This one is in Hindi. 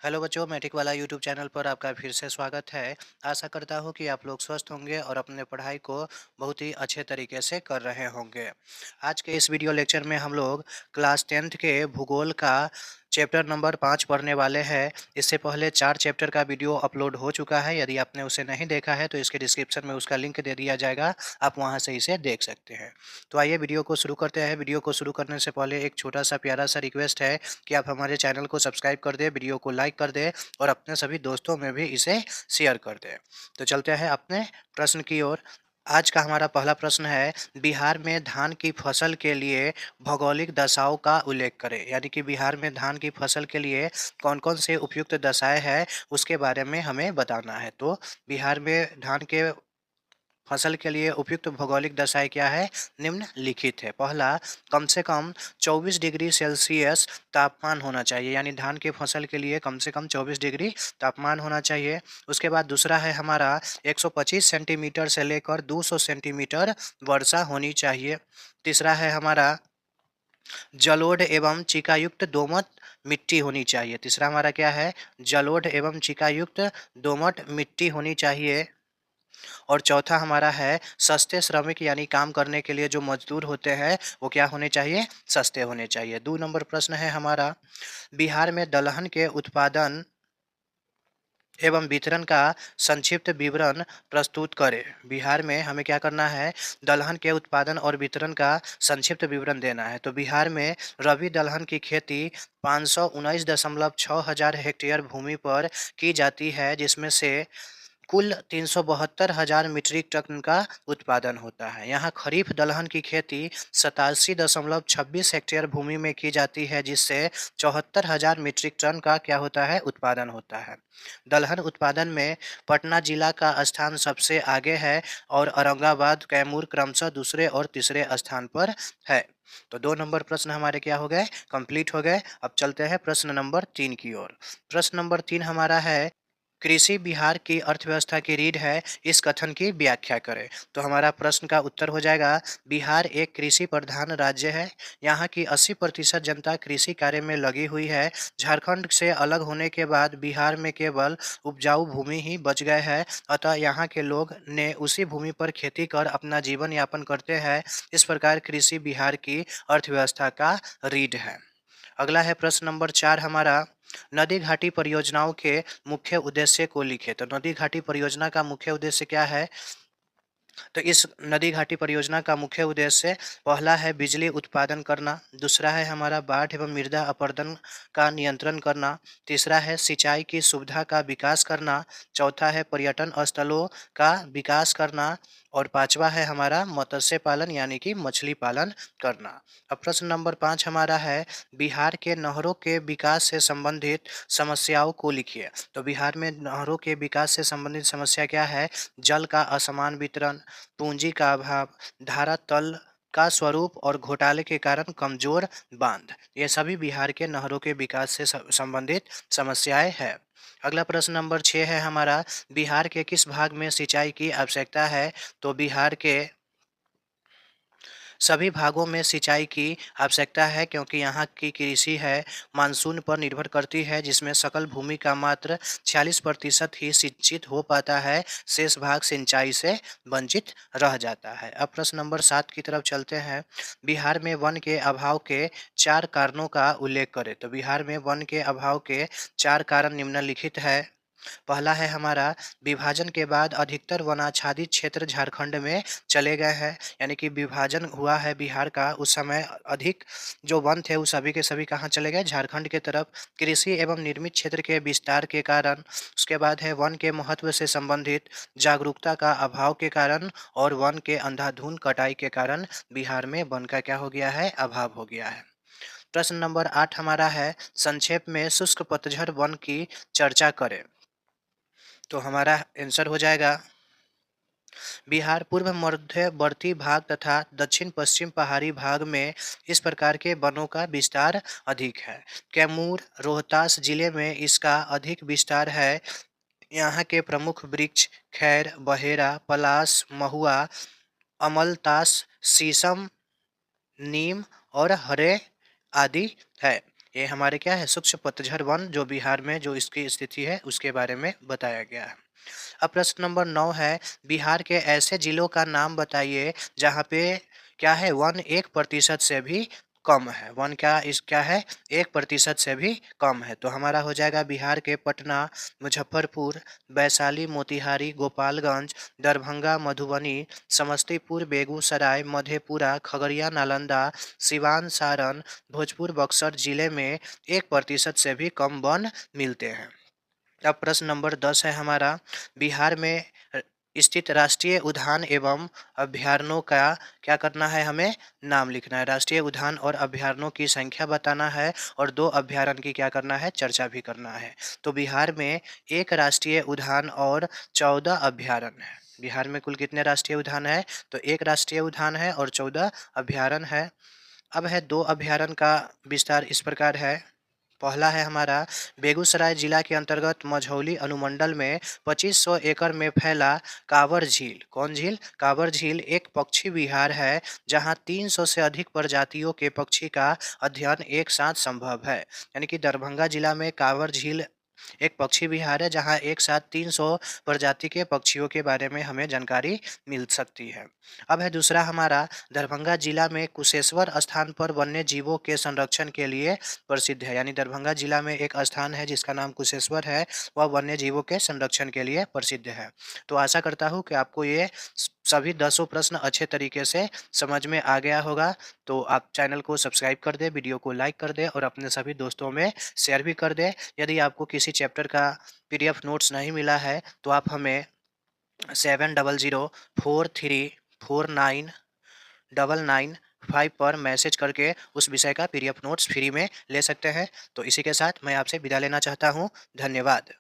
हेलो बच्चों, मैट्रिक वाला यूट्यूब चैनल पर आपका फिर से स्वागत है। आशा करता हूँ कि आप लोग स्वस्थ होंगे और अपने पढ़ाई को बहुत ही अच्छे तरीके से कर रहे होंगे। आज के इस वीडियो लेक्चर में हम लोग क्लास 10th के भूगोल का चैप्टर नंबर 5 पढ़ने वाले हैं। इससे पहले 4 चैप्टर का वीडियो अपलोड हो चुका है। यदि आपने उसे नहीं देखा है तो इसके डिस्क्रिप्शन में उसका लिंक दे दिया जाएगा, आप वहाँ से इसे देख सकते हैं। तो आइए वीडियो को शुरू करते हैं। वीडियो को शुरू करने से पहले एक छोटा सा प्यारा सा रिक्वेस्ट है कि आप हमारे चैनल को सब्सक्राइब कर दें, वीडियो को लाइक कर दें और अपने सभी दोस्तों में भी इसे शेयर कर दें। तो चलते हैं अपने प्रश्न की ओर। आज का हमारा पहला प्रश्न है, बिहार में धान की फसल के लिए भौगोलिक दशाओं का उल्लेख करें। यानी कि बिहार में धान की फसल के लिए कौन कौन से उपयुक्त दशाएं हैं उसके बारे में हमें बताना है। तो बिहार में धान के फसल के लिए उपयुक्त भौगोलिक दशाएं क्या है, निम्नलिखित है। पहला, कम से कम 24 डिग्री सेल्सियस तापमान होना चाहिए। यानी धान के फसल के लिए कम से कम 24 डिग्री तापमान होना चाहिए। उसके बाद दूसरा है हमारा 125 सेंटीमीटर से लेकर 200 सेंटीमीटर वर्षा होनी चाहिए। तीसरा है हमारा जलोढ़ एवं चिकायुक्त दोमट मिट्टी होनी चाहिए। तीसरा हमारा क्या है, जलोढ़ एवं चिकायुक्त दोमट मिट्टी होनी चाहिए। और चौथा हमारा है सस्ते श्रमिक, यानी काम करने के लिए जो मजदूर होते हैं वो क्या होने चाहिए, सस्ते होने चाहिए। 2 नंबर प्रश्न है हमारा, बिहार में दलहन के उत्पादन एवं वितरण का संक्षिप्त विवरण प्रस्तुत करें। बिहार में हमें क्या करना है, दलहन के उत्पादन और वितरण का संक्षिप्त विवरण देना है। तो बिहार में रबी दलहन की खेती 519.6 हजार हेक्टेयर भूमि पर की जाती है, जिसमें से कुल 372,000 मीट्रिक टन का उत्पादन होता है। यहाँ खरीफ दलहन की खेती 87.26 हेक्टेयर भूमि में की जाती है, जिससे 74,000 मीट्रिक टन का क्या होता है, उत्पादन होता है। दलहन उत्पादन में पटना जिला का स्थान सबसे आगे है और औरंगाबाद, कैमूर क्रमशः दूसरे और तीसरे स्थान पर है। तो 2 नंबर प्रश्न हमारे क्या हो गए, कंप्लीट हो गए। अब चलते हैं प्रश्न नंबर 3 की ओर। प्रश्न नंबर 3 हमारा है, कृषि बिहार की अर्थव्यवस्था की रीढ़ है, इस कथन की व्याख्या करें। तो हमारा प्रश्न का उत्तर हो जाएगा, बिहार एक कृषि प्रधान राज्य है। यहाँ की 80% जनता कृषि कार्य में लगी हुई है। झारखंड से अलग होने के बाद बिहार में केवल उपजाऊ भूमि ही बच गए हैं, अतः यहाँ के लोग ने उसी भूमि पर खेती कर अपना जीवन यापन करते हैं। इस प्रकार कृषि बिहार की अर्थव्यवस्था का रीढ़ है। अगला है प्रश्न नंबर 4 हमारा, नदी घाटी परियोजनाओं के मुख्य उद्देश्य को लिखें। तो नदी घाटी परियोजना का मुख्य उद्देश्य क्या है, तो इस नदी घाटी परियोजना का मुख्य उद्देश्य पहला है बिजली उत्पादन करना, दूसरा है हमारा बाढ़ एवं मृदा अपरदन का नियंत्रण करना, तीसरा है सिंचाई की सुविधा का विकास करना, चौथा है पर्यटन स्थलों का विकास करना और पांचवा है हमारा मत्स्य पालन यानी कि मछली पालन करना। अब प्रश्न नंबर 5 हमारा है, बिहार के नहरों के विकास से संबंधित समस्याओं को लिखिए। तो बिहार में नहरों के विकास से संबंधित समस्या क्या है, जल का असमान वितरण, पूंजी का अभाव, धारा तल का स्वरूप और घोटाले के कारण कमजोर बांध। ये सभी बिहार के नहरों के विकास से संबंधित समस्याएं हैं। अगला प्रश्न नंबर 6 है हमारा, बिहार के किस भाग में सिंचाई की आवश्यकता है। तो बिहार के सभी भागों में सिंचाई की आवश्यकता है, क्योंकि यहाँ की कृषि है मानसून पर निर्भर करती है, जिसमें सकल भूमि का मात्र 46% ही सिंचित हो पाता है, शेष भाग सिंचाई से वंचित रह जाता है। अब प्रश्न नंबर 7 की तरफ चलते हैं, बिहार में वन के अभाव के 4 कारणों का उल्लेख करें। तो बिहार में वन के अभाव के 4 कारण निम्नलिखित है। पहला है हमारा, विभाजन के बाद अधिकतर वनाच्छादित क्षेत्र झारखंड में चले गए हैं। यानी कि विभाजन हुआ है बिहार का, उस समय अधिक जो वन थे वो सभी के सभी कहाँ चले गए, झारखंड के तरफ। कृषि एवं निर्मित क्षेत्र के विस्तार के कारण, उसके बाद है वन के महत्व से संबंधित जागरूकता का अभाव के कारण और वन के अंधाधुंध कटाई के कारण बिहार में वन का क्या हो गया है, अभाव हो गया है। प्रश्न नंबर 8 हमारा है, संक्षेप में शुष्क पतझड़ वन की चर्चा करें। तो हमारा आंसर हो जाएगा, बिहार पूर्व मध्यवर्ती भाग तथा दक्षिण पश्चिम पहाड़ी भाग में इस प्रकार के वनों का विस्तार अधिक है। कैमूर रोहतास जिले में इसका अधिक विस्तार है। यहाँ के प्रमुख वृक्ष खैर, बहेरा, पलास, महुआ, अमलतास, शीशम, नीम और हरे आदि है। ये हमारे क्या है सूक्ष्म पतझड़ वन जो बिहार में जो इसकी स्थिति है उसके बारे में बताया गया है। अब प्रश्न नंबर 9 है, बिहार के ऐसे जिलों का नाम बताइए जहाँ पे क्या है वन 1% से भी कम है। वन क्या है 1% से भी कम है। तो हमारा हो जाएगा बिहार के पटना, मुजफ्फरपुर, वैशाली, मोतिहारी, गोपालगंज, दरभंगा, मधुबनी, समस्तीपुर, बेगूसराय, मधेपुरा, खगड़िया, नालंदा, सिवान, सारण, भोजपुर, बक्सर जिले में 1% से भी कम वन मिलते हैं। अब प्रश्न नंबर 10 है हमारा, बिहार में स्थित राष्ट्रीय उद्यान एवं अभयारण्यों का क्या करना है, हमें नाम लिखना है। राष्ट्रीय उद्यान और अभयारण्यों की संख्या बताना है और 2 अभयारण्य की क्या करना है, चर्चा भी करना है। तो बिहार में 1 राष्ट्रीय उद्यान और 14 अभयारण्य है। बिहार में कुल कितने राष्ट्रीय उद्यान है, तो 1 राष्ट्रीय उद्यान है और 14 अभयारण्य है। अब है 2 अभयारण्य का विस्तार इस प्रकार है। पहला है हमारा बेगूसराय जिला के अंतर्गत मझौली अनुमंडल में 2500 एकड़ में फैला कांवर झील। कौन झील, कांवर झील एक पक्षी विहार है जहां 300 से अधिक प्रजातियों के पक्षी का अध्ययन एक साथ संभव है। यानी कि दरभंगा जिला में कांवर झील एक पक्षी विहार है जहां एक साथ 300 प्रजाति के पक्षियों के बारे में हमें जानकारी मिल सकती है। अब है दूसरा हमारा, दरभंगा जिला में कुशेश्वर स्थान पर वन्य जीवों के संरक्षण के लिए प्रसिद्ध है। यानी दरभंगा जिला में एक स्थान है जिसका नाम कुशेश्वर है, वह वन्य जीवों के संरक्षण के लिए प्रसिद्ध है। तो आशा करता हूँ कि आपको ये सभी 10 प्रश्न अच्छे तरीके से समझ में आ गया होगा। तो आप चैनल को सब्सक्राइब कर दें, वीडियो को लाइक कर दें और अपने सभी दोस्तों में शेयर भी कर दें। यदि आपको किसी चैप्टर का पीडीएफ नोट्स नहीं मिला है तो आप हमें 7004434999 पर मैसेज करके उस विषय का पीडीएफ नोट्स फ्री में ले सकते हैं। तो इसी के साथ मैं आपसे विदा लेना चाहता हूँ। धन्यवाद।